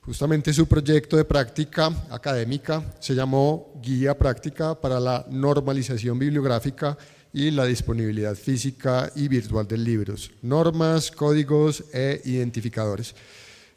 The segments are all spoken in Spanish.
Justamente su proyecto de práctica académica se llamó Guía Práctica para la Normalización Bibliográfica y la Disponibilidad Física y Virtual de Libros, normas, códigos e identificadores.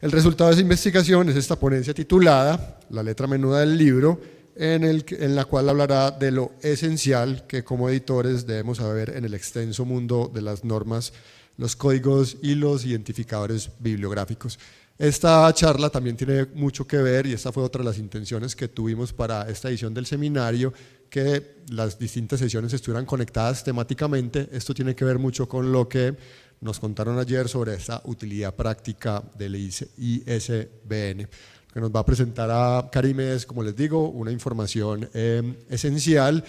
El resultado de esa investigación es esta ponencia titulada La letra menuda del libro, en la cual hablará de lo esencial que como editores debemos saber en el extenso mundo de las normas, los códigos y los identificadores bibliográficos. Esta charla también tiene mucho que ver, y esta fue otra de las intenciones que tuvimos para esta edición del seminario, que las distintas sesiones estuvieran conectadas temáticamente. Esto tiene que ver mucho con lo que nos contaron ayer sobre esta utilidad práctica del ISBN. Lo que nos va a presentar a Karime es, como les digo, una información esencial.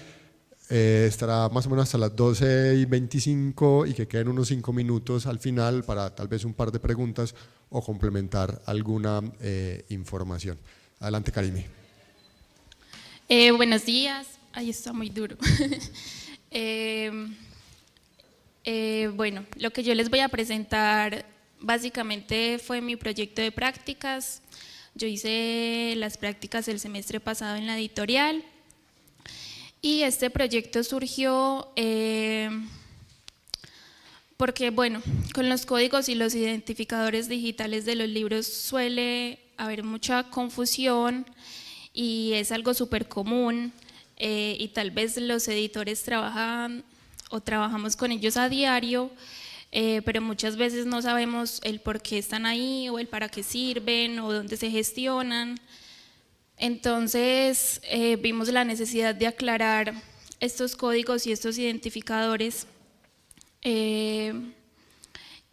Estará más o menos hasta las 12:25 y que queden unos 5 minutos al final para tal vez un par de preguntas o complementar alguna información. Adelante, Karime. Buenos días. Ahí está muy duro. Bueno, lo que yo les voy a presentar básicamente fue mi proyecto de prácticas. Yo hice las prácticas el semestre pasado en la editorial y este proyecto surgió porque, bueno, con los códigos y los identificadores digitales de los libros suele haber mucha confusión y es algo súper común y tal vez los editores trabajamos con ellos a diario, pero muchas veces no sabemos el por qué están ahí o el para qué sirven o dónde se gestionan. Entonces vimos la necesidad de aclarar estos códigos y estos identificadores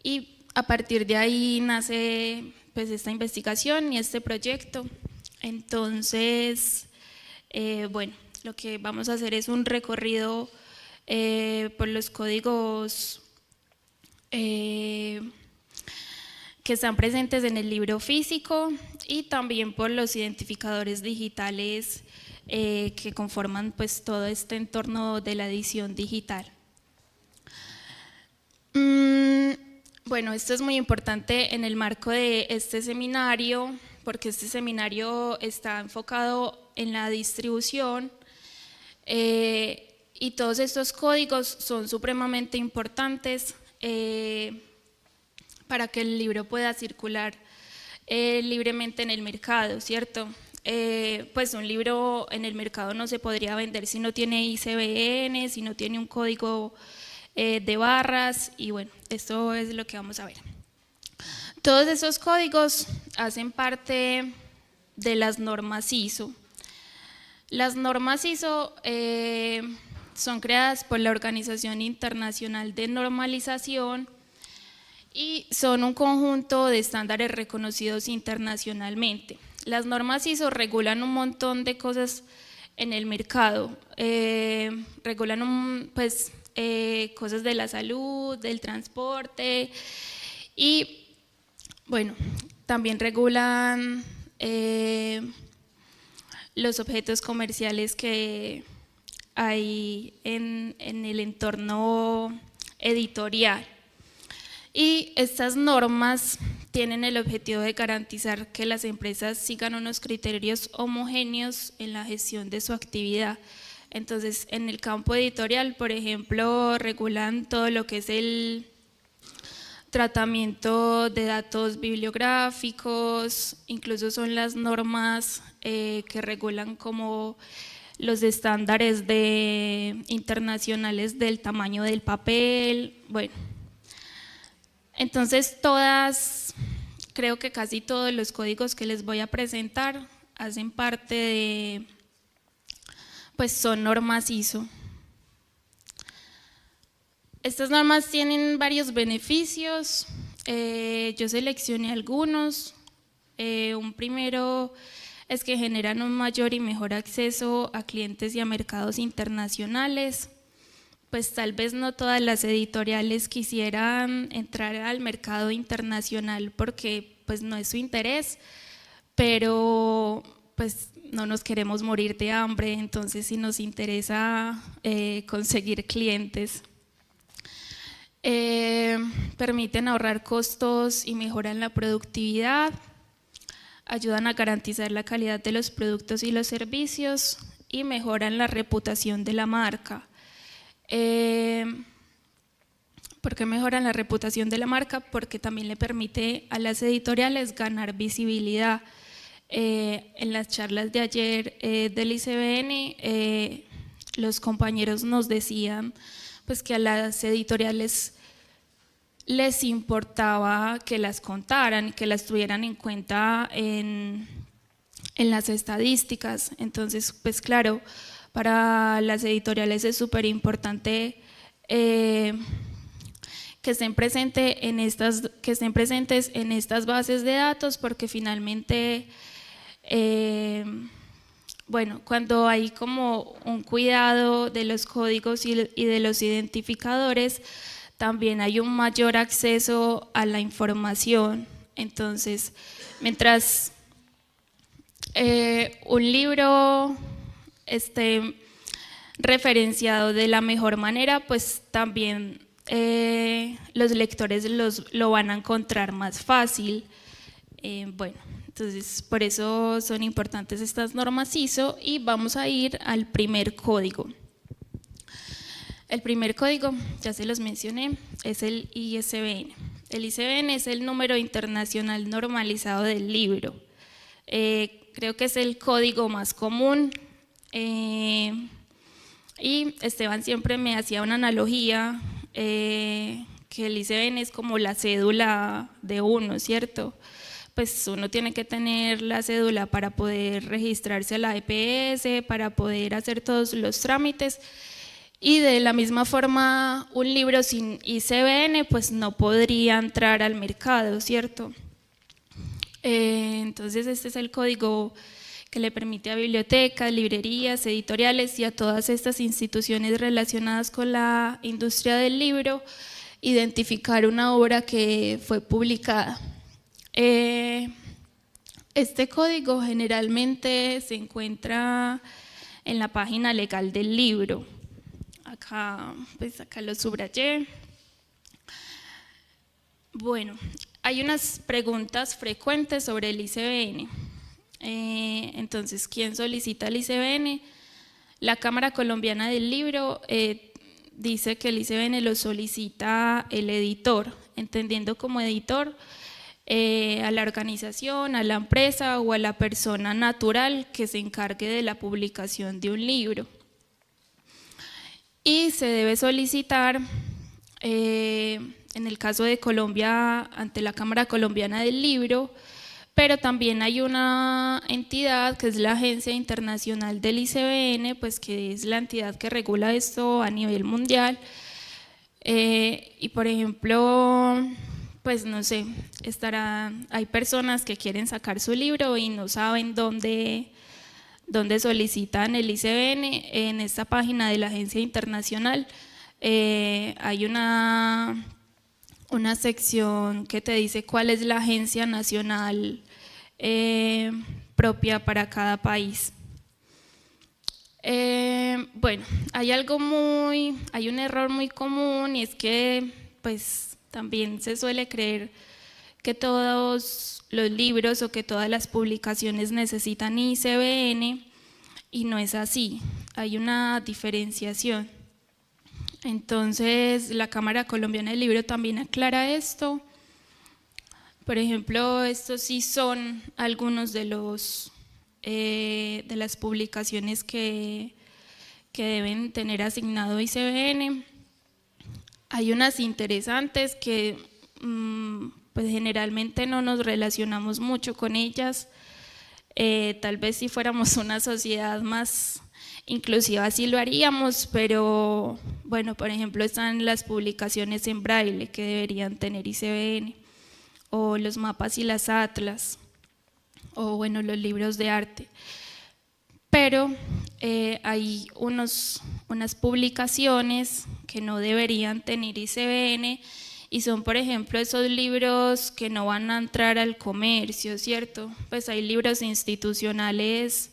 y a partir de ahí nace pues esta investigación y este proyecto. Entonces, bueno, lo que vamos a hacer es un recorrido por los códigos que están presentes en el libro físico y también por los identificadores digitales que conforman pues todo este entorno de la edición digital. Bueno, esto es muy importante en el marco de este seminario, porque este seminario está enfocado en la distribución y todos estos códigos son supremamente importantes para que el libro pueda circular libremente en el mercado, ¿cierto? Pues un libro en el mercado no se podría vender si no tiene ISBN, si no tiene un código de barras, y bueno, esto es lo que vamos a ver. Todos esos códigos hacen parte de las normas ISO. Las normas ISO son creadas por la Organización Internacional de Normalización y son un conjunto de estándares reconocidos internacionalmente. Las normas ISO regulan un montón de cosas en el mercado, regulan cosas de la salud, del transporte y bueno, también regulan los objetos comerciales que hay en el entorno editorial. Y estas normas tienen el objetivo de garantizar que las empresas sigan unos criterios homogéneos en la gestión de su actividad. Entonces, en el campo editorial, por ejemplo, regulan todo lo que es el tratamiento de datos bibliográficos, incluso son las normas que regulan como los estándares internacionales del tamaño del papel, bueno. Entonces creo que casi todos los códigos que les voy a presentar hacen parte de, pues son normas ISO. Estas normas tienen varios beneficios, yo seleccioné algunos. Un primero es que generan un mayor y mejor acceso a clientes y a mercados internacionales. Pues tal vez no todas las editoriales quisieran entrar al mercado internacional porque pues no es su interés, pero pues no nos queremos morir de hambre, entonces sí nos interesa conseguir clientes. Permiten ahorrar costos y mejoran la productividad. ayudan a garantizar la calidad de los productos y los servicios y mejoran la reputación de la marca. ¿Por qué mejoran la reputación de la marca? Porque también le permite a las editoriales ganar visibilidad. En las charlas de ayer del ICBN, los compañeros nos decían pues, que a las editoriales les importaba que las contaran, que las tuvieran en cuenta en las estadísticas. Entonces, pues claro, para las editoriales es súper importante que estén presentes en estas bases de datos, porque finalmente, bueno, cuando hay como un cuidado de los códigos y de los identificadores, también hay un mayor acceso a la información. Entonces, mientras un libro esté referenciado de la mejor manera, pues también los lectores lo van a encontrar más fácil. Bueno, entonces por eso son importantes estas normas ISO y vamos a ir al primer código. El primer código, ya se los mencioné, es el ISBN. El ISBN es el número internacional normalizado del libro. Creo que es el código más común. Y Esteban siempre me hacía una analogía que el ISBN es como la cédula de uno, ¿cierto? Pues uno tiene que tener la cédula para poder registrarse a la EPS, para poder hacer todos los trámites, y de la misma forma un libro sin ISBN pues no podría entrar al mercado, ¿cierto? Entonces este es el código que le permite a bibliotecas, librerías, editoriales y a todas estas instituciones relacionadas con la industria del libro identificar una obra que fue publicada. Este código generalmente se encuentra en la página legal del libro. Acá lo subrayé. Bueno, hay unas preguntas frecuentes sobre el ISBN. Entonces, ¿quién solicita el ISBN? La Cámara Colombiana del Libro dice que el ISBN lo solicita el editor, entendiendo como editor a la organización, a la empresa o a la persona natural que se encargue de la publicación de un libro. Y se debe solicitar, en el caso de Colombia, ante la Cámara Colombiana del Libro, pero también hay una entidad que es la Agencia Internacional del ISBN, pues que es la entidad que regula esto a nivel mundial. Y por ejemplo, pues no sé, hay personas que quieren sacar su libro y no saben dónde solicitan el ISBN. En esta página de la Agencia Internacional hay una sección que te dice cuál es la agencia nacional propia para cada país. Bueno, hay un error muy común, y es que pues también se suele creer que todos los libros o que todas las publicaciones necesitan ISBN, y no es así, hay una diferenciación. Entonces, la Cámara Colombiana del Libro también aclara esto. Por ejemplo, estos sí son algunos de las publicaciones que deben tener asignado ISBN. Hay unas interesantes que pues generalmente no nos relacionamos mucho con ellas. Tal vez si fuéramos una sociedad más inclusiva sí lo haríamos, pero bueno, por ejemplo están las publicaciones en braille que deberían tener ISBN, o los mapas y las atlas, o bueno, los libros de arte. Pero hay unas publicaciones que no deberían tener ISBN, y son, por ejemplo, esos libros que no van a entrar al comercio, ¿cierto? Pues hay libros institucionales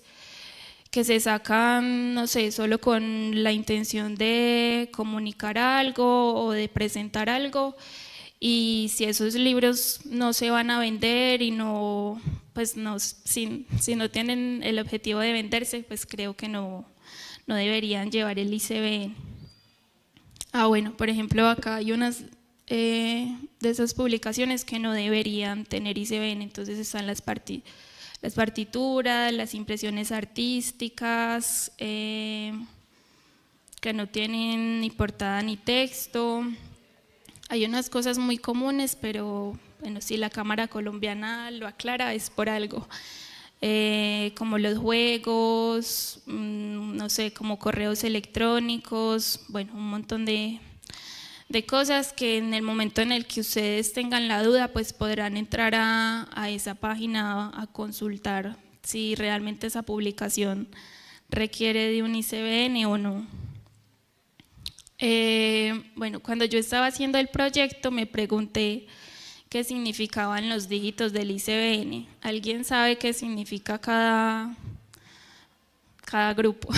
que se sacan, no sé, solo con la intención de comunicar algo o de presentar algo, y si esos libros no se van a vender y no pues no, si no tienen el objetivo de venderse, pues creo que no deberían llevar el ICBN. Bueno, por ejemplo, acá hay unas de esas publicaciones que no deberían tener ICBN, entonces están las partituras, las impresiones artísticas, que no tienen ni portada ni texto. Hay unas cosas muy comunes, pero bueno, si la Cámara Colombiana lo aclara es por algo. Como los juegos, no sé, como correos electrónicos, bueno, un montón de cosas que en el momento en el que ustedes tengan la duda, pues podrán entrar a esa página a consultar si realmente esa publicación requiere de un ICBN o no. Bueno, cuando yo estaba haciendo el proyecto me pregunté qué significaban los dígitos del ICBN. ¿Alguien sabe qué significa cada grupo?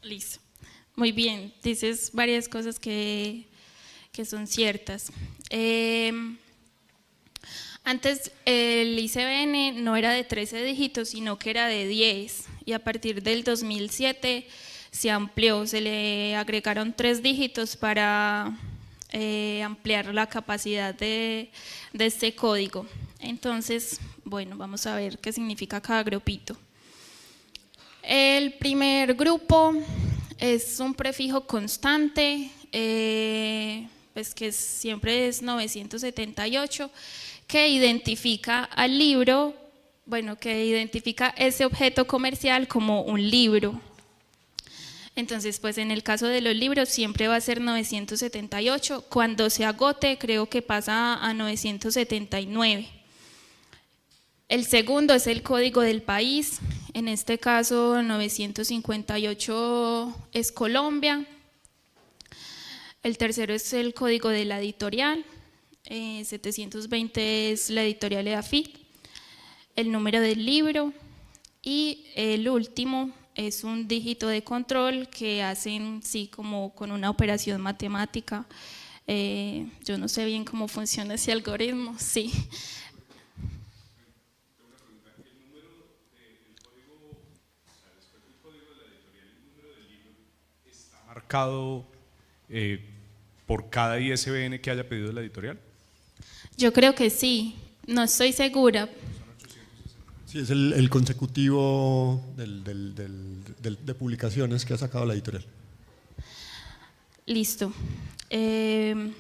Listo. Muy bien, dices varias cosas que son ciertas. Antes el ICBN no era de 13 dígitos, sino que era de 10, y a partir del 2007 se amplió, se le agregaron 3 dígitos para ampliar la capacidad de este código. Entonces, bueno, vamos a ver qué significa cada grupito. El primer grupo es un prefijo constante, pues que siempre es 978, que identifica al libro, bueno, que identifica ese objeto comercial como un libro. Entonces, pues en el caso de los libros siempre va a ser 978, cuando se agote creo que pasa a 979. El segundo es el código del país, en este caso 958 es Colombia. El tercero es el código de la editorial, 720 es la editorial EAFIT, el número del libro, y el último es un dígito de control que hacen sí como con una operación matemática. Yo no sé bien cómo funciona ese algoritmo, sí. ¿Marcado por cada ISBN que haya pedido la editorial? Yo creo que sí, no estoy segura. Sí, es el consecutivo de publicaciones que ha sacado la editorial. Listo. Bueno,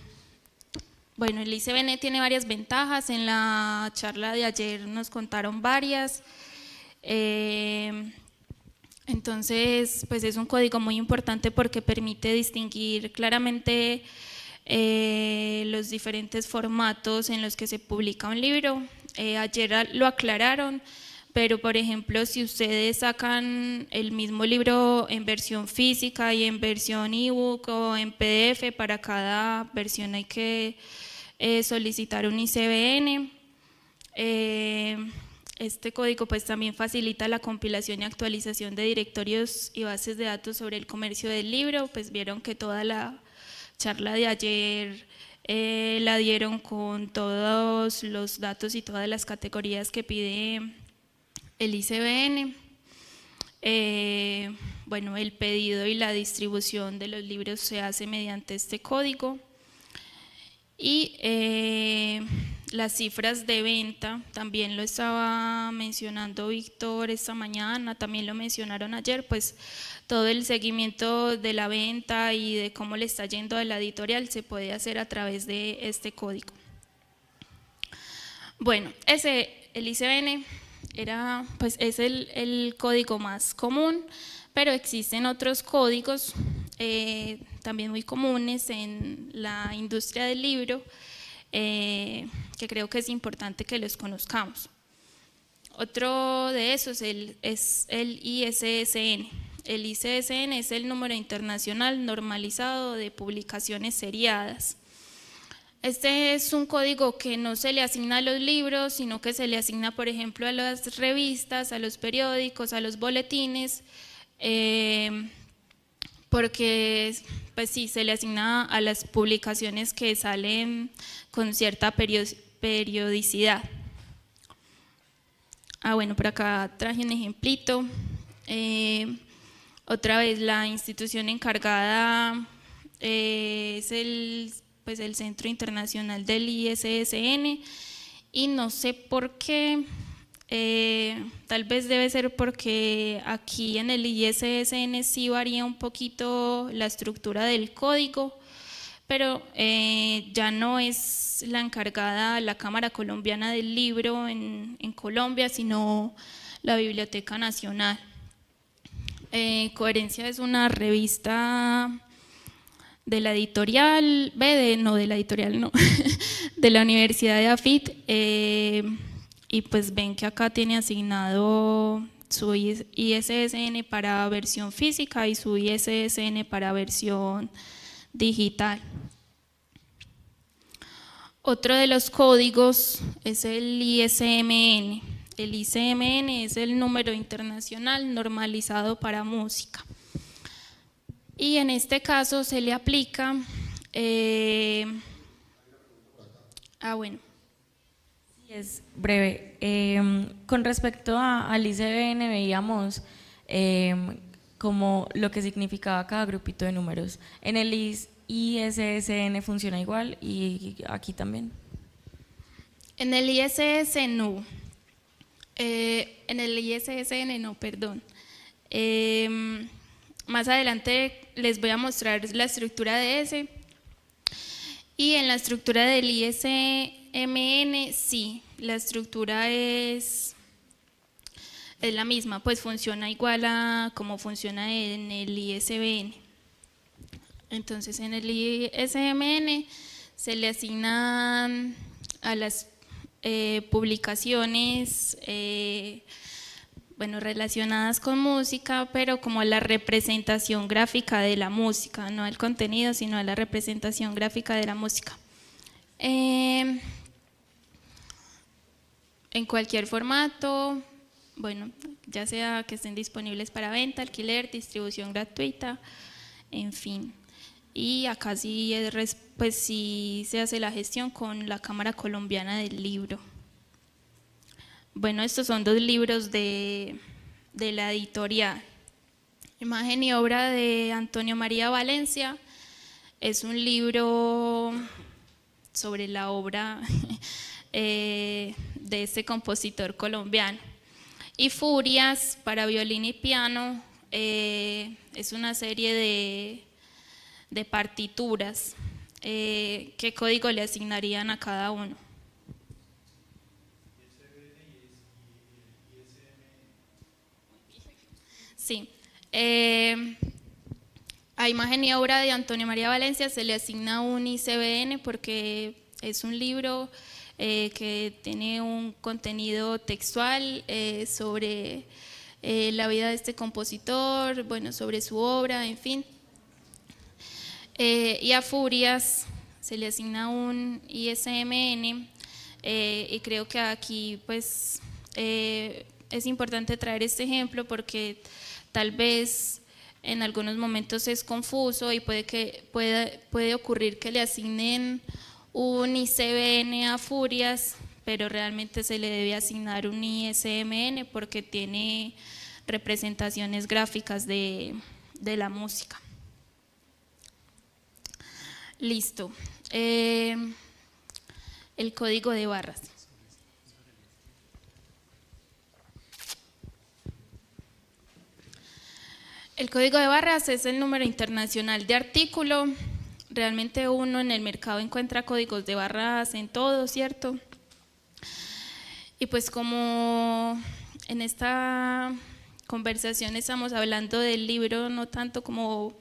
el ICBN tiene varias ventajas, en la charla de ayer nos contaron varias. Entonces, pues es un código muy importante porque permite distinguir claramente los diferentes formatos en los que se publica un libro. Ayer lo aclararon, pero por ejemplo, si ustedes sacan el mismo libro en versión física y en versión ebook o en PDF, para cada versión hay que solicitar un ICBN. Este código pues también facilita la compilación y actualización de directorios y bases de datos sobre el comercio del libro. Pues vieron que toda la charla de ayer la dieron con todos los datos y todas las categorías que pide el ICBN. Bueno, el pedido y la distribución de los libros se hace mediante este código. Y las cifras de venta, también lo estaba mencionando Víctor esta mañana, también lo mencionaron ayer, pues todo el seguimiento de la venta y de cómo le está yendo a la editorial se puede hacer a través de este código. Bueno, el ICBN pues es el código más común, pero existen otros códigos también muy comunes en la industria del libro, que creo que es importante que los conozcamos. Otro de esos es el ISSN. El ISSN es el número internacional normalizado de publicaciones seriadas. Este es un código que no se le asigna a los libros, sino que se le asigna, por ejemplo, a las revistas, a los periódicos, a los boletines, porque pues sí, se le asigna a las publicaciones que salen con cierta periodicidad. Bueno, por acá traje un ejemplito. Otra vez, la institución encargada es el Centro Internacional del ISSN, y no sé por qué, tal vez debe ser porque aquí en el ISSN sí varía un poquito la estructura del código, pero ya no es la encargada la Cámara Colombiana del Libro en Colombia, sino la Biblioteca Nacional. Coherencia es una revista de la editorial, de la Universidad de AFIT, y pues ven que acá tiene asignado su ISSN para versión física y su ISSN para versión digital. Otro de los códigos es el ISMN. El ISMN es el número internacional normalizado para música. Y en este caso se le aplica, bueno. Es breve. Con respecto al ICBN veíamos como lo que significaba cada grupito de números. En el ISSN funciona igual y aquí también. En el ISSN no, perdón. Más adelante les voy a mostrar la estructura de ese. Y en la estructura del ISMN, sí, la estructura es la misma, pues funciona igual a como funciona en el ISBN. Entonces, en el ISMN se le asignan a las publicaciones relacionadas con música, pero como a la representación gráfica de la música, no al contenido, sino a la representación gráfica de la música. En cualquier formato, ya sea que estén disponibles para venta, alquiler, distribución gratuita, en fin. Y acá sí, pues sí se hace la gestión con la Cámara Colombiana del Libro. Estos son 2 libros de la editorial. Imagen y obra de Antonio María Valencia. Es un libro sobre la obra de este compositor colombiano. Y Furias para violín y piano es una serie de partituras. ¿Qué código le asignarían a cada uno? Sí. A imagen y obra de Antonio María Valencia se le asigna un ICBN porque es un libro que tiene un contenido textual sobre la vida de este compositor, sobre su obra, en fin. Y a Furias se le asigna un ISMN, y creo que aquí pues es importante traer este ejemplo porque tal vez en algunos momentos es confuso y puede ocurrir que le asignen un ICBN a Furias, pero realmente se le debe asignar un ISMN porque tiene representaciones gráficas de la música. Listo. el código de barras. El código de barras es el número internacional de artículo. Realmente uno en el mercado encuentra códigos de barras en todo, ¿cierto? Y pues como en esta conversación estamos hablando del libro, no tanto como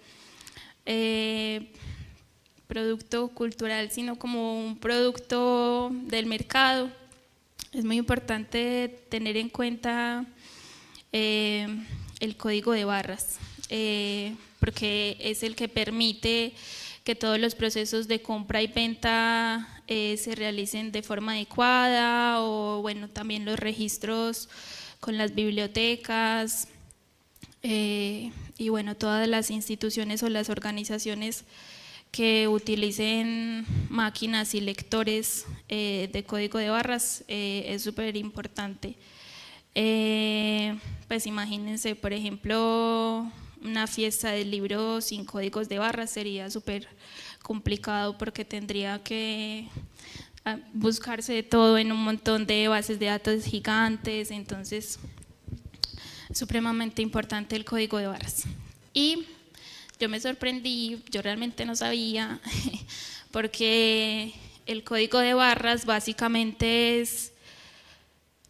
producto cultural, sino como un producto del mercado, es muy importante tener en cuenta el código de barras, porque es el que permite que todos los procesos de compra y venta se realicen de forma adecuada, o bueno, también los registros con las bibliotecas y bueno, todas las instituciones o las organizaciones que utilicen máquinas y lectores de código de barras es súper importante. Pues imagínense, por ejemplo, una fiesta del libro sin códigos de barras sería súper complicado, porque tendría que buscarse todo en un montón de bases de datos gigantes. Entonces, supremamente importante el código de barras. Y yo me sorprendí, yo realmente no sabía, porque el código de barras básicamente es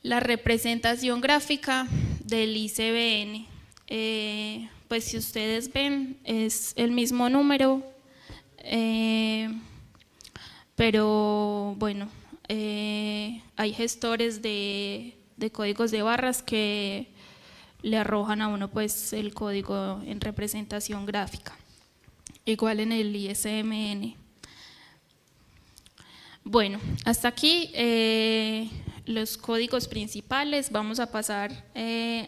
la representación gráfica del ICBN. Pues si ustedes ven, es el mismo número, pero bueno, hay gestores de códigos de barras que le arrojan a uno pues el código en representación gráfica, igual en el ISMN. Bueno, hasta aquí los códigos principales. Vamos a pasar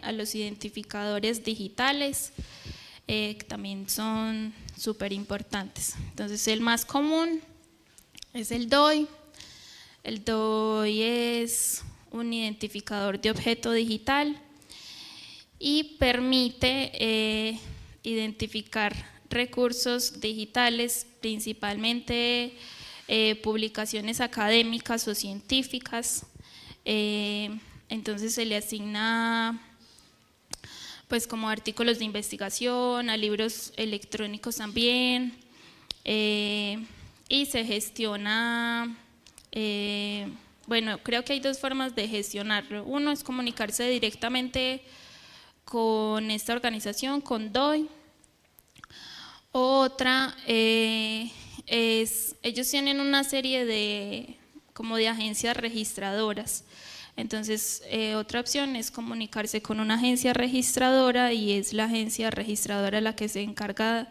a los identificadores digitales, que también son súper importantes. Entonces, el más común es el DOI. El DOI es un identificador de objeto digital y permite identificar recursos digitales, principalmente publicaciones académicas o científicas. Entonces se le asigna pues como artículos de investigación, a libros electrónicos también, y se gestiona, bueno, creo que hay dos formas de gestionarlo. Uno es comunicarse directamente con esta organización, con DOI. Otra es, ellos tienen una serie de como de agencias registradoras. Entonces, otra opción es comunicarse con una agencia registradora, y es la agencia registradora la que se encarga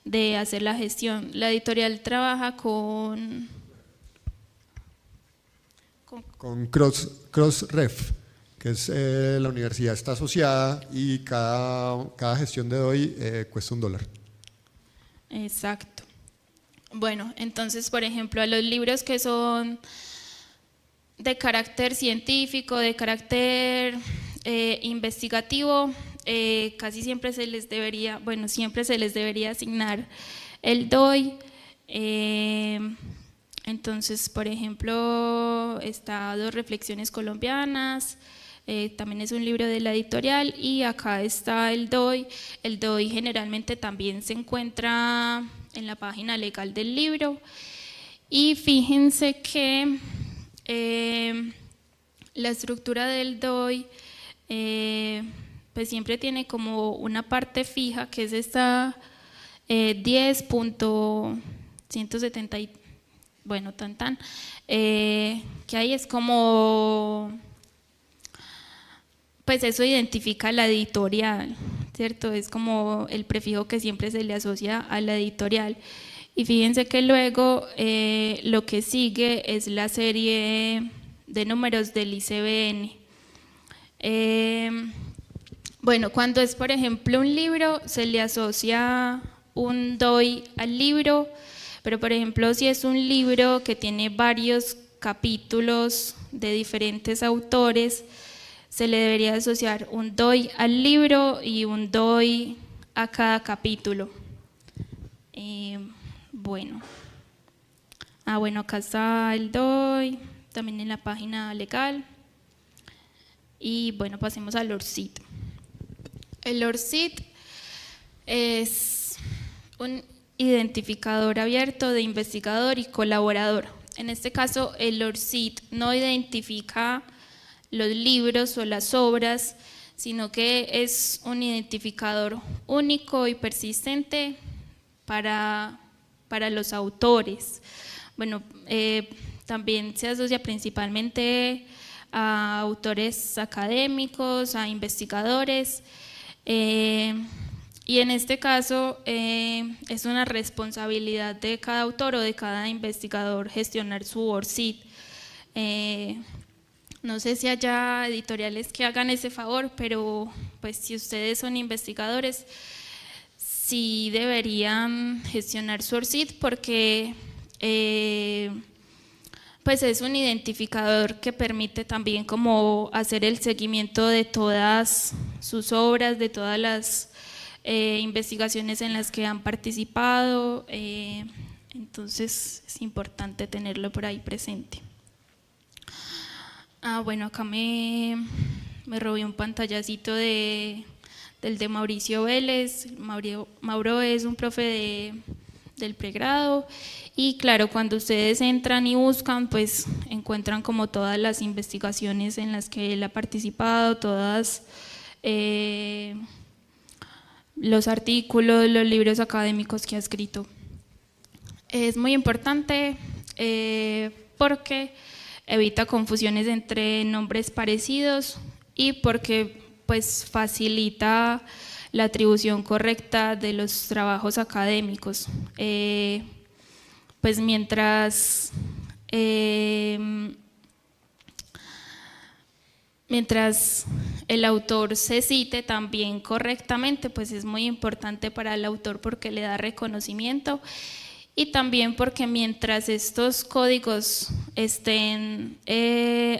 de hacer la gestión. La editorial trabaja con Crossref, que es la universidad está asociada, y cada gestión de DOI cuesta $1. Exacto. Bueno, entonces, por ejemplo, a los libros que son de carácter científico, de carácter investigativo, casi siempre se les debería, bueno, siempre se les debería asignar el DOI. Entonces, por ejemplo, está Dos reflexiones colombianas, también es un libro de la editorial, y acá está el DOI. El DOI generalmente también se encuentra en la página legal del libro, y fíjense que la estructura del DOI pues siempre tiene como una parte fija, que es esta 10.170, bueno, que ahí es como, pues eso identifica la editorial, ¿cierto? Es como el prefijo que siempre se le asocia a la editorial. Y fíjense que luego lo que sigue es la serie de números del ICBN. Bueno, cuando es, por ejemplo, un libro, se le asocia un DOI al libro, pero por ejemplo, si es un libro que tiene varios capítulos de diferentes autores, se le debería asociar un DOI al libro y un DOI a cada capítulo. Bueno, Bueno, acá está el DOI, también en la página legal. Y bueno, pasemos al ORCID. El ORCID es un identificador abierto de investigador y colaborador. En este caso, el ORCID no identifica los libros o las obras, sino que es un identificador único y persistente para los autores. Bueno, también se asocia principalmente a autores académicos, a investigadores, y en este caso es una responsabilidad de cada autor o de cada investigador gestionar su ORCID. No sé si haya editoriales que hagan ese favor, pero pues si ustedes son investigadores, sí deberían gestionar su ORCID porque pues es un identificador que permite también como hacer el seguimiento de todas sus obras, de todas las investigaciones en las que han participado, entonces es importante tenerlo por ahí presente. Bueno, acá me robé un pantallacito del de Mauricio Vélez. Mauro es un profe del pregrado y claro, cuando ustedes entran y buscan, pues encuentran como todas las investigaciones en las que él ha participado, todas los artículos, los libros académicos que ha escrito. Es muy importante porque evita confusiones entre nombres parecidos y porque pues facilita la atribución correcta de los trabajos académicos. Pues mientras el autor se cite también correctamente, pues es muy importante para el autor porque le da reconocimiento y también porque mientras estos códigos estén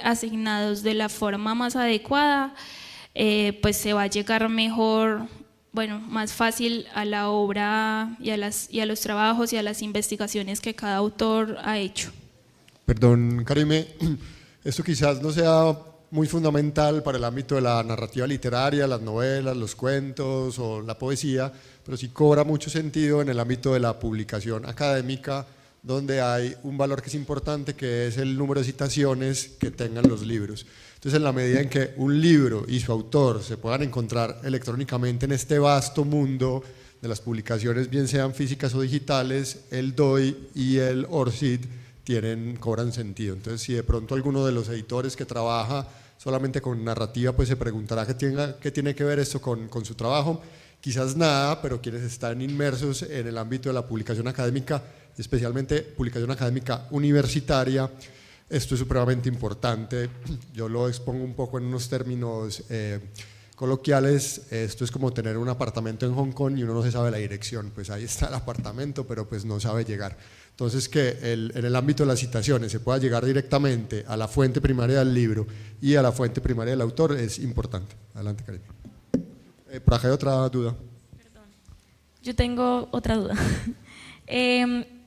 asignados de la forma más adecuada, pues se va a llegar mejor, bueno, más fácil a la obra y a los trabajos y a las investigaciones que cada autor ha hecho. Perdón, Karime, esto quizás no sea muy fundamental para el ámbito de la narrativa literaria, las novelas, los cuentos o la poesía, pero sí cobra mucho sentido en el ámbito de la publicación académica, donde hay un valor que es importante, que es el número de citaciones que tengan los libros. Entonces, en la medida en que un libro y su autor se puedan encontrar electrónicamente en este vasto mundo de las publicaciones, bien sean físicas o digitales, el DOI y el ORCID cobran sentido. Entonces, si de pronto alguno de los editores que trabaja solamente con narrativa, pues se preguntará qué tiene que ver esto con su trabajo. Quizás nada, pero quienes están inmersos en el ámbito de la publicación académica, especialmente publicación académica universitaria, esto es supremamente importante. Yo lo expongo un poco en unos términos coloquiales. Esto es como tener un apartamento en Hong Kong y uno no se sabe la dirección, pues ahí está el apartamento, pero pues no sabe llegar. Entonces, que en el ámbito de las citaciones se pueda llegar directamente a la fuente primaria del libro y a la fuente primaria del autor es importante. Adelante, Karime. Por acá hay otra duda. Perdón. Yo tengo otra duda.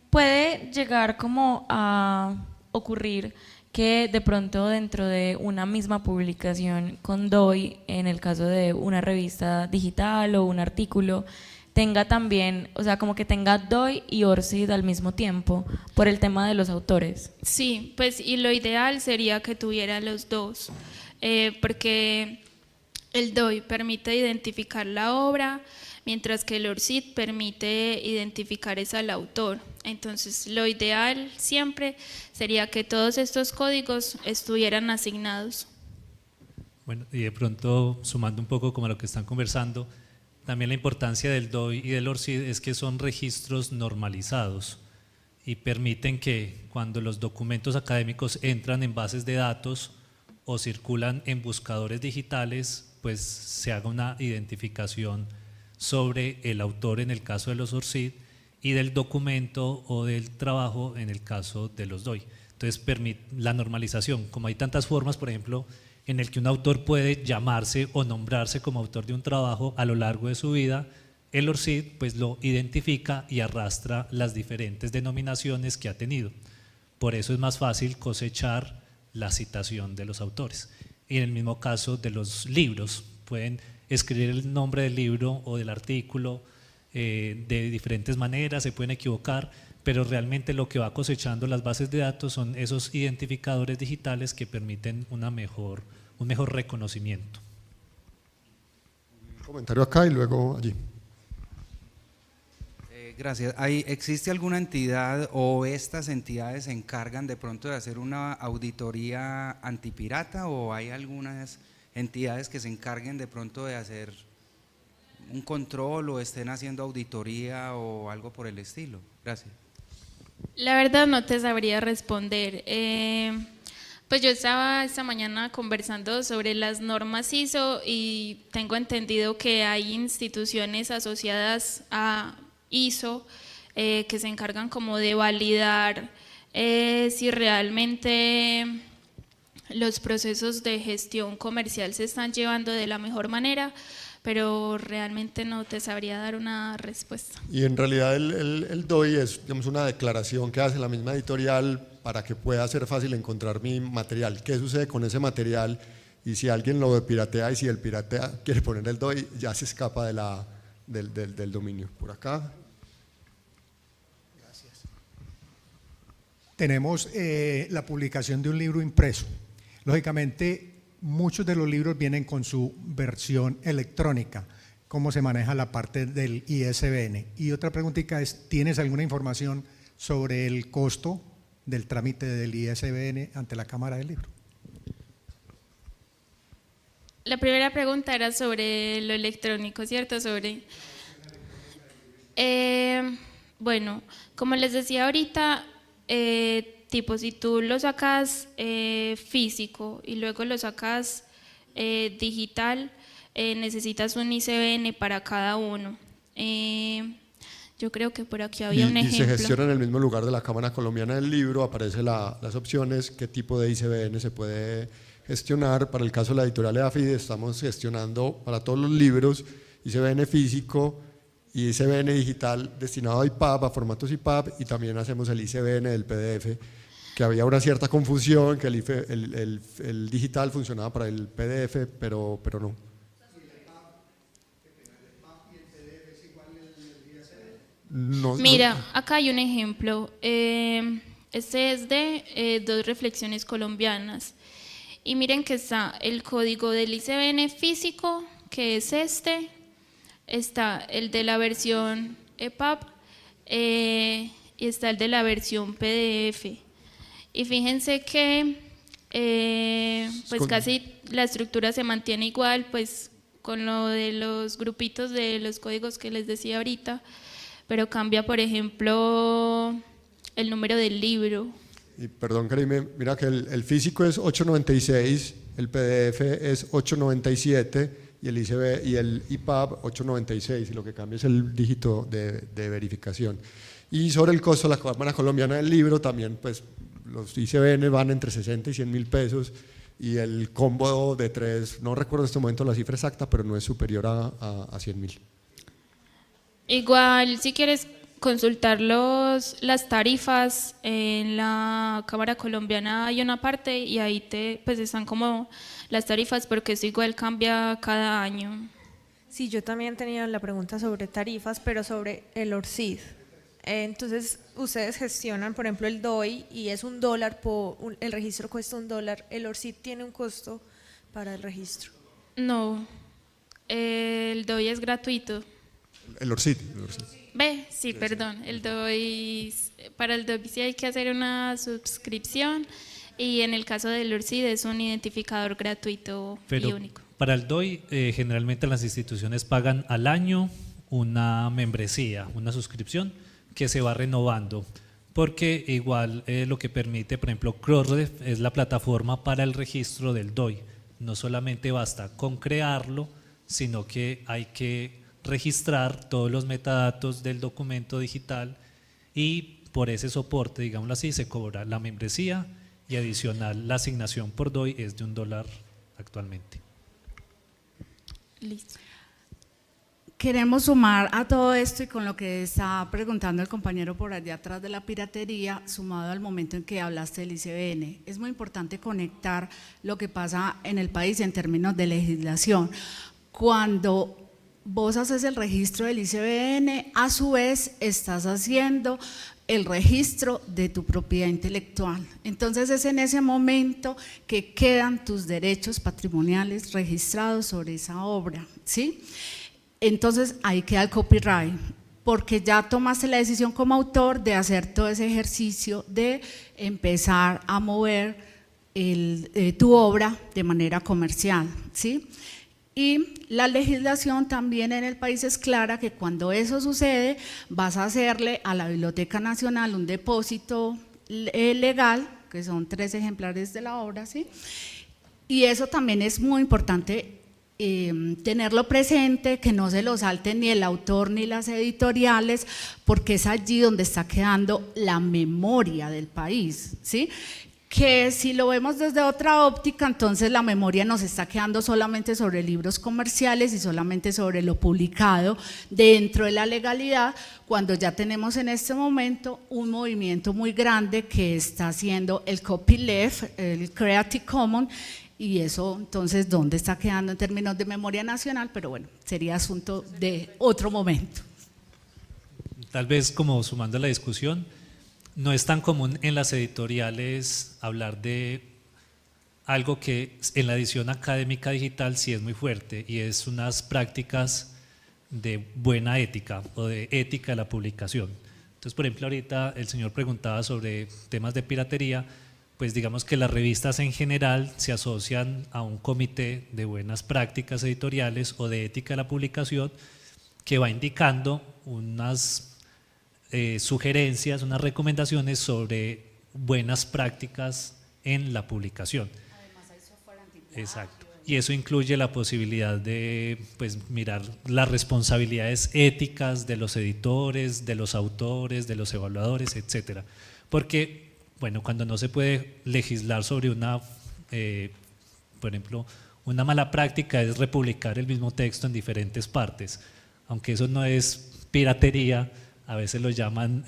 ¿Puede llegar como a ocurrir que de pronto dentro de una misma publicación con DOI, en el caso de una revista digital o un artículo, tenga también, o sea, como que tenga DOI y ORCID al mismo tiempo por el tema de los autores? Sí, pues y lo ideal sería que tuviera los dos, porque el DOI permite identificar la obra, mientras que el ORCID permite identificar es al autor. Entonces, lo ideal siempre sería que todos estos códigos estuvieran asignados. Bueno, y de pronto, sumando un poco como a lo que están conversando, también la importancia del DOI y del ORCID es que son registros normalizados y permiten que cuando los documentos académicos entran en bases de datos o circulan en buscadores digitales, pues se haga una identificación sobre el autor en el caso de los ORCID y del documento o del trabajo en el caso de los DOI. Entonces permite la normalización, como hay tantas formas, por ejemplo, en el que un autor puede llamarse o nombrarse como autor de un trabajo a lo largo de su vida, el ORCID pues lo identifica y arrastra las diferentes denominaciones que ha tenido. Por eso es más fácil cosechar la citación de los autores. Y en el mismo caso de los libros, pueden escribir el nombre del libro o del artículo de diferentes maneras, se pueden equivocar, pero realmente lo que va cosechando las bases de datos son esos identificadores digitales que permiten un mejor reconocimiento. Un comentario acá y luego allí. Gracias. ¿Existe alguna entidad o estas entidades se encargan de pronto de hacer una auditoría antipirata, o hay algunas entidades que se encarguen de pronto de hacer un control o estén haciendo auditoría o algo por el estilo? Gracias. La verdad no te sabría responder. Pues yo estaba esta mañana conversando sobre las normas ISO y tengo entendido que hay instituciones asociadas a ISO que se encargan como de validar si realmente los procesos de gestión comercial se están llevando de la mejor manera, pero realmente no te sabría dar una respuesta. Y en realidad el DOI es, digamos, una declaración que hace la misma editorial para que pueda ser fácil encontrar mi material. ¿Qué sucede con ese material? Y si alguien lo piratea y si el piratea quiere poner el DOI, ya se escapa del dominio. Por acá. Gracias. Tenemos la publicación de un libro impreso. Lógicamente, muchos de los libros vienen con su versión electrónica. ¿Cómo se maneja la parte del ISBN? Y otra preguntita es, ¿tienes alguna información sobre el costo del trámite del ISBN ante la Cámara del Libro? La primera pregunta era sobre lo electrónico, ¿cierto? Bueno, como les decía ahorita, tipo, si tú lo sacas físico y luego lo sacas digital, necesitas un ISBN para cada uno. Yo creo que por aquí había un Y se ejemplo. gestiona en el mismo lugar de la Cámara Colombiana del Libro, aparecen las opciones, qué tipo de ISBN se puede gestionar. Para el caso de la editorial EAFIDE estamos gestionando para todos los libros ISBN físico y ISBN digital destinado a IPUB, a formatos IPUB, y también hacemos el ISBN del PDF, que había una cierta confusión, que el digital funcionaba para el PDF, pero no. No, Mira, acá hay un ejemplo. Este es de dos reflexiones colombianas. Y miren que está el código del ISBN físico, que es este. Está el de la versión EPUB y está el de la versión PDF. Y fíjense que pues casi la estructura se mantiene igual, pues con lo de los grupitos de los códigos que les decía ahorita, pero cambia, por ejemplo, el número del libro. Y perdón, Karime, mira que el físico es 896, el PDF es 897 y el IPUB 896, y lo que cambia es el dígito de verificación. Y sobre el costo, la Cámara Colombiana del Libro también, pues los ISBN van entre 60 y 100 mil pesos, y el combo de 3, no recuerdo en este momento la cifra exacta, pero no es superior a 100 mil. Igual, si quieres consultar las tarifas en la Cámara Colombiana hay una parte y ahí pues están como las tarifas, porque eso igual cambia cada año. Sí, yo también tenía la pregunta sobre tarifas, pero sobre el ORCID. Entonces, ustedes gestionan, por ejemplo, el DOI y es $1, el registro cuesta $1, ¿el ORCID tiene un costo para el registro? No, el DOI es gratuito. El ORCID. Ve, sí, perdón, para el DOI sí hay que hacer una suscripción, y en el caso del ORCID es un identificador gratuito y único. Para el DOI generalmente las instituciones pagan al año una membresía, una suscripción que se va renovando, porque igual lo que permite, por ejemplo, Crossref es la plataforma para el registro del DOI. No solamente basta con crearlo, sino que hay que registrar todos los metadatos del documento digital, y por ese soporte, digámoslo así, se cobra la membresía, y adicional la asignación por DOI es de $1 actualmente. Listo. queremos sumar a todo esto y con lo que está preguntando el compañero por allá atrás de la piratería, sumado al momento en que hablaste del ICBN. Es muy importante conectar lo que pasa en el país en términos de legislación. Cuando vos haces el registro del ICBN, a su vez estás haciendo el registro de tu propiedad intelectual. Entonces es en ese momento que quedan tus derechos patrimoniales registrados sobre esa obra, ¿sí? Entonces ahí queda el copyright, porque ya tomaste la decisión como autor de hacer todo ese ejercicio de empezar a mover tu obra de manera comercial, ¿sí? Y la legislación también en el país es clara que cuando eso sucede vas a hacerle a la Biblioteca Nacional un depósito legal, que son 3 ejemplares de la obra, ¿sí? Y eso también es muy importante tenerlo presente, que no se lo salten ni el autor ni las editoriales, porque es allí donde está quedando la memoria del país, ¿sí? Que si lo vemos desde otra óptica, entonces la memoria nos está quedando solamente sobre libros comerciales y solamente sobre lo publicado dentro de la legalidad, cuando ya tenemos en este momento un movimiento muy grande que está haciendo el copyleft, el Creative Commons, y eso entonces ¿dónde está quedando en términos de memoria nacional? Pero bueno, sería asunto de otro momento. Tal vez como sumando a la discusión, no es tan común en las editoriales hablar de algo que en la edición académica digital sí es muy fuerte, y es unas prácticas de buena ética o de ética de la publicación. Entonces, por ejemplo, ahorita el señor preguntaba sobre temas de piratería. Pues digamos que las revistas en general se asocian a un comité de buenas prácticas editoriales o de ética de la publicación que va indicando unas sugerencias, unas recomendaciones sobre buenas prácticas en la publicación. Además hay software antiplagio. Exacto. Y eso incluye la posibilidad de pues, mirar las responsabilidades éticas de los editores, de los autores, de los evaluadores, etcétera. Porque bueno, cuando no se puede legislar sobre una, por ejemplo, una mala práctica es republicar el mismo texto en diferentes partes, aunque eso no es piratería, a veces lo llaman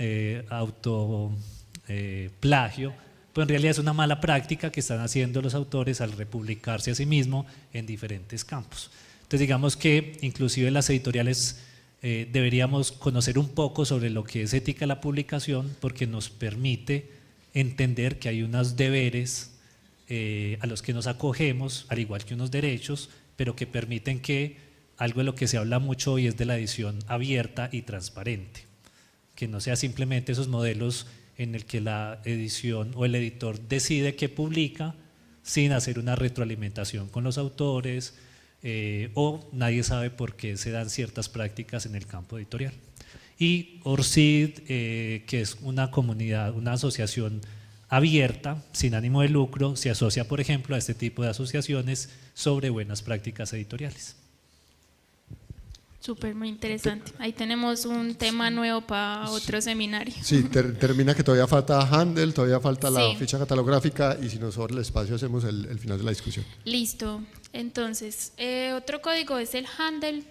plagio, pero en realidad es una mala práctica que están haciendo los autores al republicarse a sí mismo en diferentes campos. Entonces digamos que inclusive las editoriales deberíamos conocer un poco sobre lo que es ética de la publicación, porque nos permite entender que hay unos deberes a los que nos acogemos, al igual que unos derechos, pero que permiten que algo de lo que se habla mucho hoy es de la edición abierta y transparente, que no sea simplemente esos modelos en el que la edición o el editor decide qué publica sin hacer una retroalimentación con los autores, o nadie sabe por qué se dan ciertas prácticas en el campo editorial. Y ORCID, que es una comunidad, una asociación abierta, sin ánimo de lucro, se asocia, por ejemplo, a este tipo de asociaciones sobre buenas prácticas editoriales. Súper, muy interesante. Ahí tenemos un tema nuevo para otro seminario. Sí, termina que todavía falta Handel, todavía falta la Sí. ficha catalográfica, y si nos sobra el espacio hacemos el final de la discusión. Listo. Entonces, otro código es el Handel.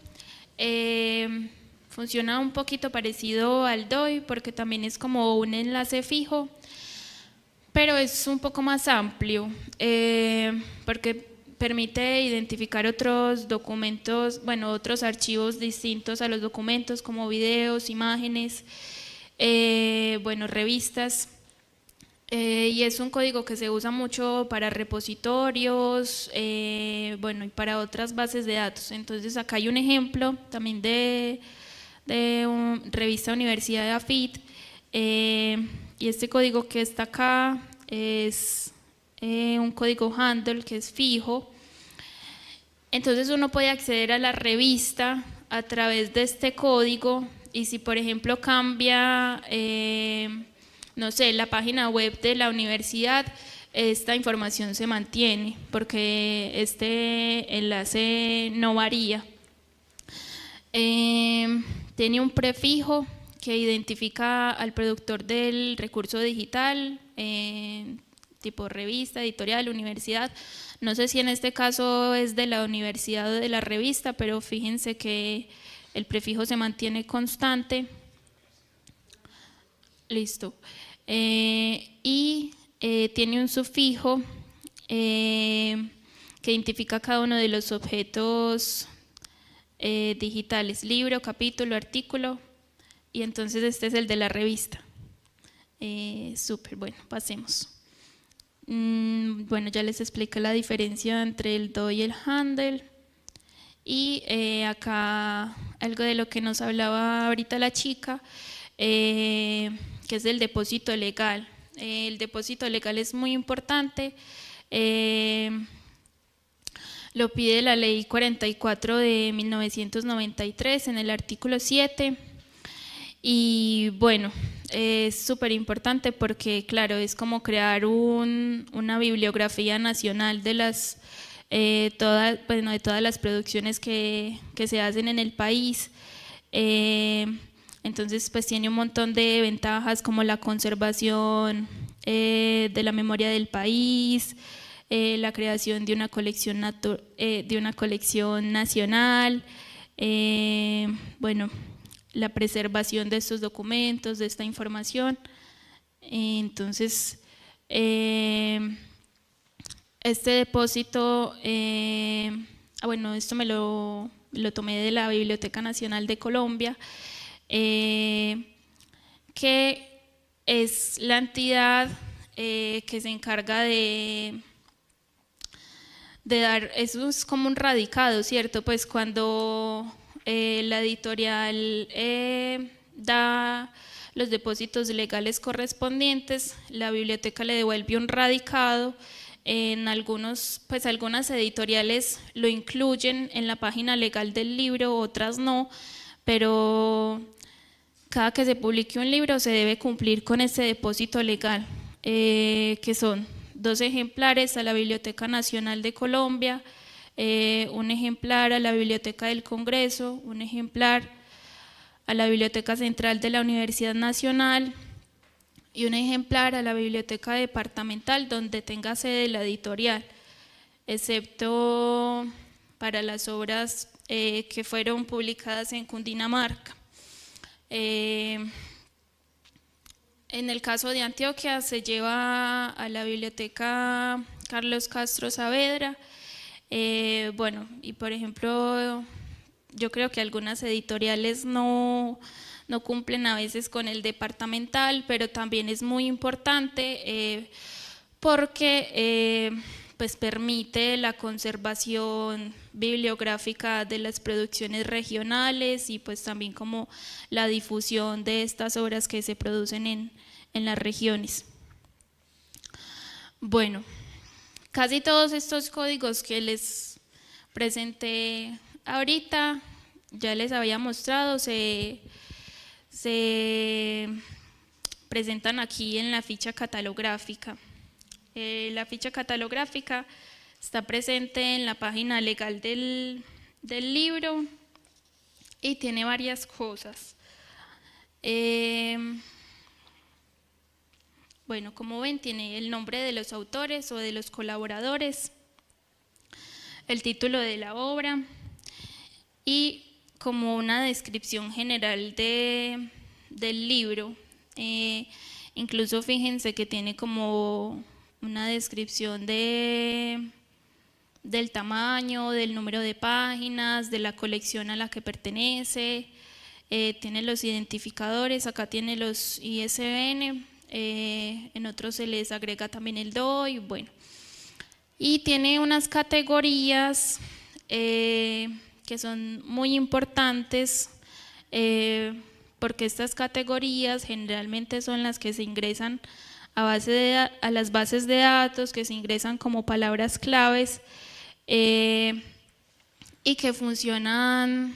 Funciona un poquito parecido al DOI porque también es como un enlace fijo, pero es un poco más amplio porque permite identificar otros documentos, bueno, otros archivos distintos a los documentos como videos, imágenes, bueno, revistas. Y es un código que se usa mucho para repositorios, bueno, y para otras bases de datos. Entonces acá hay un ejemplo también de revista Universidad de AFIT, y este código que está acá es un código handle que es fijo. Entonces uno puede acceder a la revista a través de este código, y si por ejemplo cambia no sé, la página web de la universidad, esta información se mantiene porque este enlace no varía. Tiene un prefijo que identifica al productor del recurso digital, tipo revista, editorial, universidad. No sé si en este caso es de la universidad o de la revista, pero fíjense que el prefijo se mantiene constante. Listo. Tiene un sufijo que identifica cada uno de los objetos digitales, libro, capítulo, artículo, y entonces este es el de la revista. Súper, bueno, pasemos. Bueno, ya les expliqué la diferencia entre el DOI y el handle. Y acá algo de lo que nos hablaba ahorita la chica, que es del depósito legal. El depósito legal es muy importante. Lo pide la ley 44 de 1993 en el artículo 7. Y bueno, es súper importante porque, claro, es como crear una bibliografía nacional de de todas las producciones que se hacen en el país. Entonces, pues tiene un montón de ventajas como la conservación de la memoria del país, la creación de una colección nacional, bueno, la preservación de estos documentos, de esta información. Entonces, este depósito, bueno, esto me lo tomé de la Biblioteca Nacional de Colombia, que es la entidad que se encarga de dar, eso es como un radicado, ¿cierto? Pues cuando la editorial da los depósitos legales correspondientes, la biblioteca le devuelve un radicado. En algunas editoriales lo incluyen en la página legal del libro, otras no, pero cada que se publique un libro se debe cumplir con ese depósito legal, que son 2 ejemplares a la Biblioteca Nacional de Colombia, un ejemplar a la Biblioteca del Congreso, un ejemplar a la Biblioteca Central de la Universidad Nacional y un ejemplar a la Biblioteca Departamental donde tenga sede la editorial, excepto para las obras que fueron publicadas en Cundinamarca. En el caso de Antioquia se lleva a la Biblioteca Carlos Castro Saavedra. Bueno, y por ejemplo, yo creo que algunas editoriales no cumplen a veces con el departamental, pero también es muy importante porque pues permite la conservación bibliográfica de las producciones regionales y pues también como la difusión de estas obras que se producen en las regiones. Bueno, casi todos estos códigos que les presenté ahorita, ya les había mostrado, se presentan aquí en la ficha catalográfica. La ficha catalográfica está presente en la página legal del libro y tiene varias cosas. Bueno, como ven, tiene el nombre de los autores o de los colaboradores, el título de la obra y como una descripción general del libro. Incluso fíjense que tiene como una descripción del tamaño, del número de páginas, de la colección a la que pertenece, tiene los identificadores, acá tiene los ISBN, en otros se les agrega también el DOI, bueno. Y tiene unas categorías que son muy importantes porque estas categorías generalmente son las que se ingresan a las bases de datos, que se ingresan como palabras claves y que funcionan,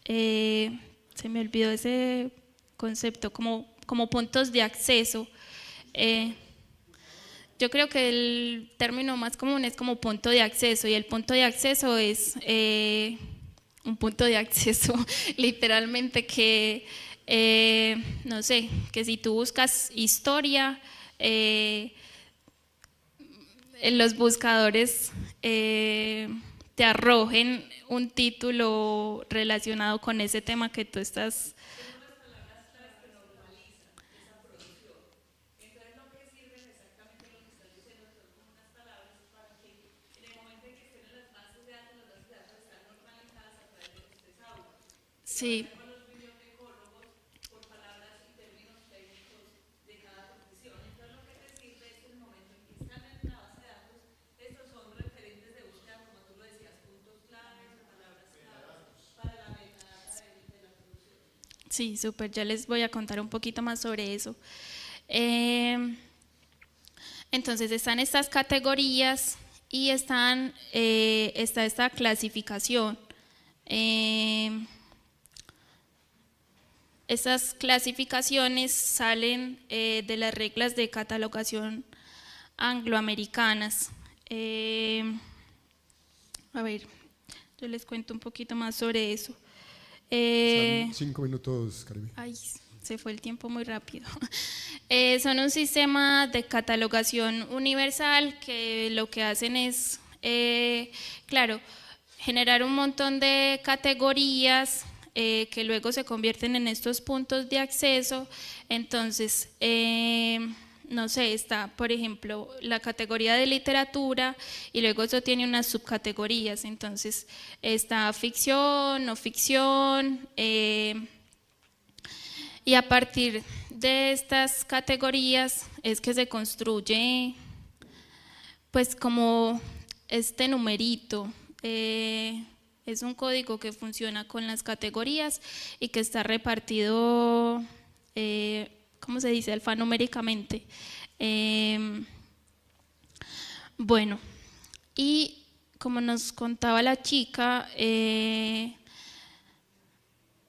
se me olvidó ese concepto, como puntos de acceso. Yo creo que el término más común es como punto de acceso y el punto de acceso es un punto de acceso literalmente que, no sé, que si tú buscas historia, en los buscadores te te arrojen un título relacionado con ese tema que tú estás. Sí. Sí, súper, ya les voy a contar un poquito más sobre eso. Entonces están estas categorías y está esta clasificación. Estas clasificaciones salen de las reglas de catalogación angloamericanas. A ver, yo les cuento un poquito más sobre eso. 5 minutos, Caribe. Ay, se fue el tiempo muy rápido. Son un sistema de catalogación universal que lo que hacen es, claro, generar un montón de categorías que luego se convierten en estos puntos de acceso. Entonces, no sé, está, por ejemplo, la categoría de literatura y luego eso tiene unas subcategorías. Entonces, está ficción, no ficción, y a partir de estas categorías es que se construye, pues, como este numerito. Es un código que funciona con las categorías y que está repartido, ¿cómo se dice?, alfanuméricamente. Bueno, y como nos contaba la chica,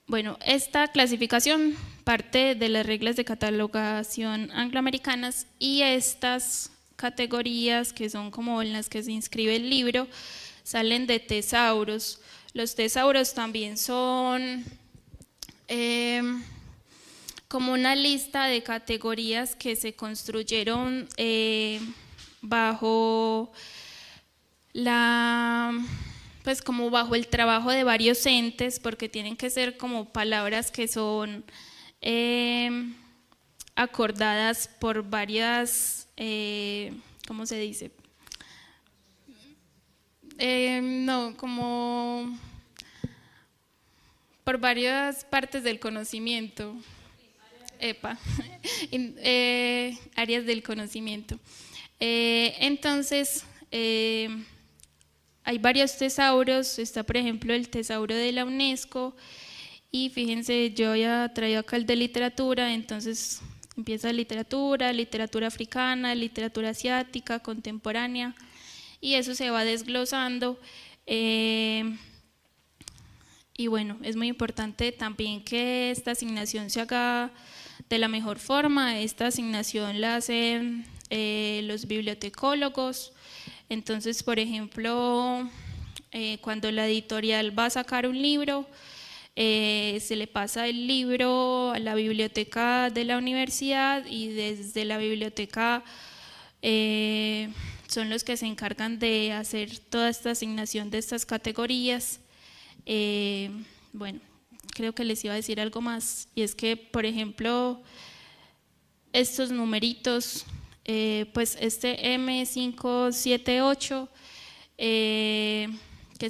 bueno, esta clasificación parte de las reglas de catalogación angloamericanas y estas categorías, que son como en las que se inscribe el libro, salen de tesauros. Los tesauros también son como una lista de categorías que se construyeron bajo pues como bajo el trabajo de varios entes, porque tienen que ser como palabras que son acordadas por varias, ¿cómo se dice? No, como por varias partes del conocimiento. Áreas del conocimiento. Entonces, hay varios tesauros. Está, por ejemplo, el tesauro de la UNESCO. Y fíjense, yo había traído acá el de literatura. Entonces, empieza literatura, literatura africana, literatura asiática, contemporánea. Y eso se va desglosando. Y bueno, es muy importante también que esta asignación se haga de la mejor forma. Esta asignación la hacen los bibliotecólogos. Entonces, por ejemplo, cuando la editorial va a sacar un libro, se le pasa el libro a la biblioteca de la universidad y desde la biblioteca son los que se encargan de hacer toda esta asignación de estas categorías. Bueno, creo que les iba a decir algo más, y es que, por ejemplo, estos numeritos, pues este M578, que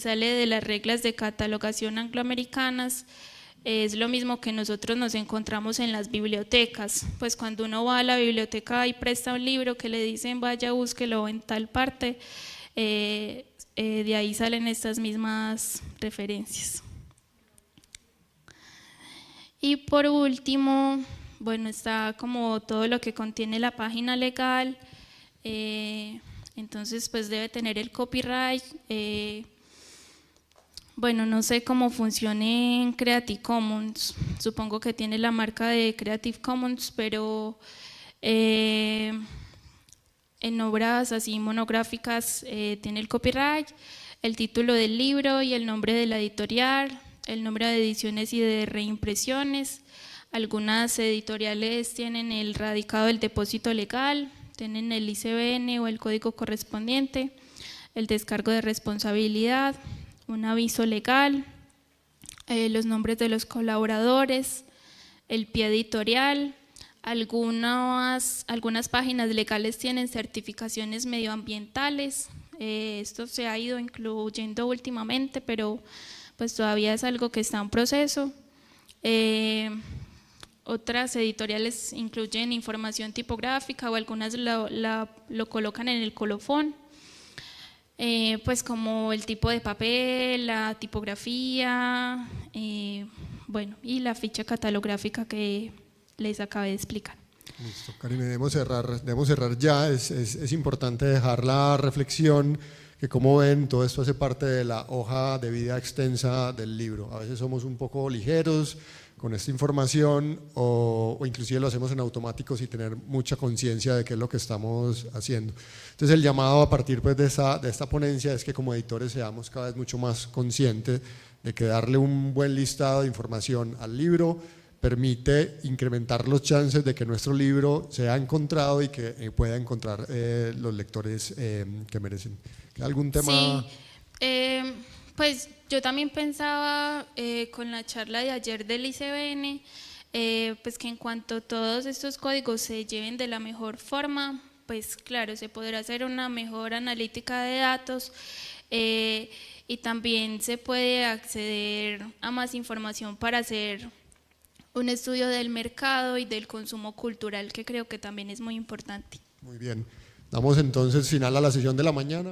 sale de las reglas de catalogación angloamericanas, es lo mismo que nosotros nos encontramos en las bibliotecas. Pues cuando uno va a la biblioteca y presta un libro que le dicen vaya, búsquelo en tal parte, de ahí salen estas mismas referencias. Y por último, bueno, está como todo lo que contiene la página legal. Entonces, pues debe tener el copyright. Bueno, no sé cómo funcione en Creative Commons. Supongo que tiene la marca de Creative Commons, pero en obras así monográficas tiene el copyright, el título del libro y el nombre de la editorial, el nombre de ediciones y de reimpresiones. Algunas editoriales tienen el radicado del depósito legal, tienen el ICBN o el código correspondiente. el descargo de responsabilidad, un aviso legal, los nombres de los colaboradores, el pie editorial. Algunas páginas legales tienen certificaciones medioambientales. Esto se ha ido incluyendo últimamente, pero pues todavía es algo que está en proceso. Otras editoriales incluyen información tipográfica o algunas lo colocan en el colofón, pues como el tipo de papel, la tipografía, bueno, y la ficha catalográfica que les acabé de explicar. Listo, Karine, debemos cerrar ya. Es importante dejar la reflexión que, como ven, todo esto hace parte de la hoja de vida extensa del libro. A veces somos un poco ligeros con esta información o inclusive lo hacemos en automático sin tener mucha conciencia de qué es lo que estamos haciendo. Entonces el llamado a partir pues, de esta ponencia es que como editores seamos cada vez mucho más conscientes de que darle un buen listado de información al libro permite incrementar los chances de que nuestro libro sea encontrado y que pueda encontrar los lectores que merecen. ¿Algún tema? Sí, pues yo también pensaba con la charla de ayer del ICBN, pues que en cuanto todos estos códigos se lleven de la mejor forma, pues claro, se podrá hacer una mejor analítica de datos y también se puede acceder a más información para hacer un estudio del mercado y del consumo cultural, que creo que también es muy importante. Muy bien. Damos entonces final a la sesión de la mañana.